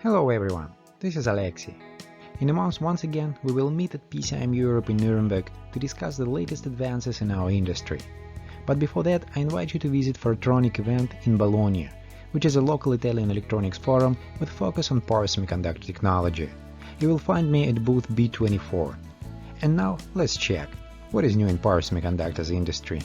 Hello everyone, this is Alexey. In a month once again we will meet at PCIM Europe in Nuremberg to discuss the latest advances in our industry. But before that I invite you to visit Fortronic event in Bologna, which is a local Italian electronics forum with focus on power semiconductor technology. You will find me at booth B24. And now let's check what is new in power semiconductors industry.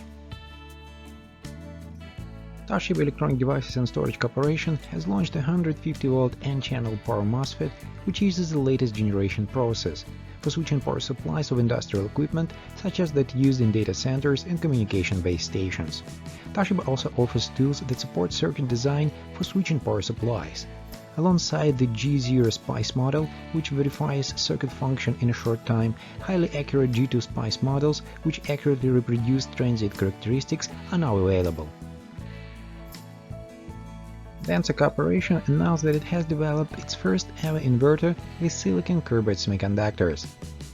Toshiba Electronic Devices and Storage Corporation has launched a 150-volt N-channel power MOSFET, which uses the latest generation process for switching power supplies of industrial equipment such as that used in data centers and communication base stations. Toshiba also offers tools that support circuit design for switching power supplies, alongside the G0 SPICE model, which verifies circuit function in a short time. Highly accurate G2 SPICE models, which accurately reproduce transient characteristics, are now available. Denso Corporation announced that it has developed its first ever inverter with silicon carbide semiconductors.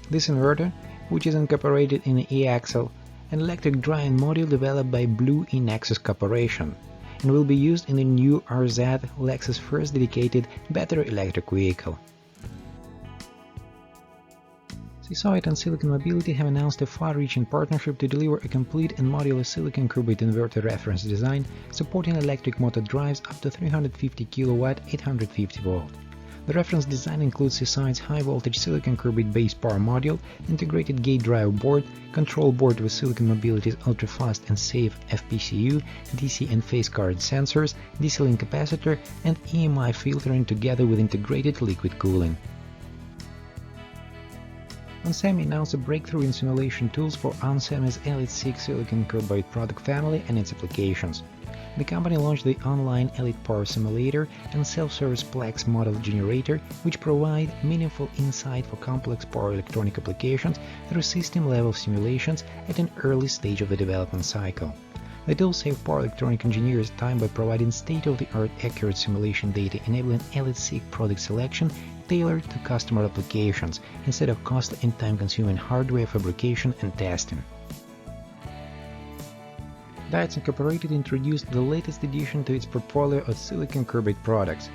This inverter, which is incorporated in an e-axle, an electric drying module developed by Blue E-Nexus Corporation, and will be used in the new RZ, Lexus' first dedicated battery electric vehicle. CISSOID and Silicon Mobility have announced a far-reaching partnership to deliver a complete and modular silicon carbide inverter reference design supporting electric motor drives up to 350 kW 850 volt. The reference design includes CISSOID's high-voltage silicon carbide-based power module, integrated gate drive board, control board with Silicon Mobility's ultra-fast and safe FPCU, DC and phase current sensors, DC-link capacitor, and EMI filtering together with integrated liquid cooling. onsemi announced a breakthrough in simulation tools for onsemi's Elite 6 silicon carbide product family and its applications. The company launched the online Elite Power Simulator and self-service Plex model generator, which provide meaningful insight for complex power electronic applications through system-level simulations at an early stage of the development cycle. The tools save power electronic engineers time by providing state-of-the-art accurate simulation data, enabling Elite 6 product selection tailored to customer applications instead of costly and time-consuming hardware fabrication and testing. Diodes Incorporated introduced the latest addition to its portfolio of silicon carbide products,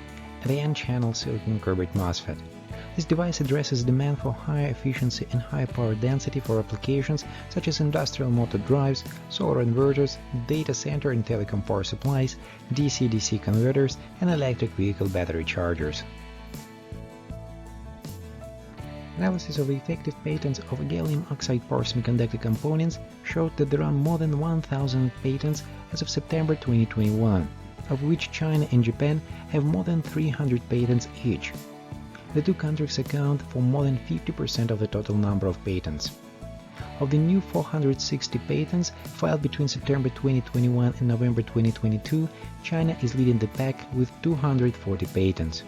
the N-channel silicon carbide MOSFET. This device addresses demand for higher efficiency and higher power density for applications such as industrial motor drives, solar inverters, data center and telecom power supplies, DC-DC converters, and electric vehicle battery chargers. Analysis of the effective patents of gallium oxide power semiconductor components showed that there are more than 1,000 patents as of September 2021, of which China and Japan have more than 300 patents each. The two countries account for more than 50% of the total number of patents. Of the new 460 patents filed between September 2021 and November 2022, China is leading the pack with 240 patents.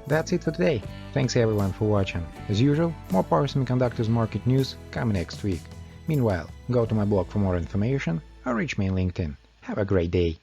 That's it for today. Thanks everyone for watching. As usual, more power semiconductors market news coming next week. Meanwhile, go to my blog for more information or reach me on LinkedIn. Have a great day.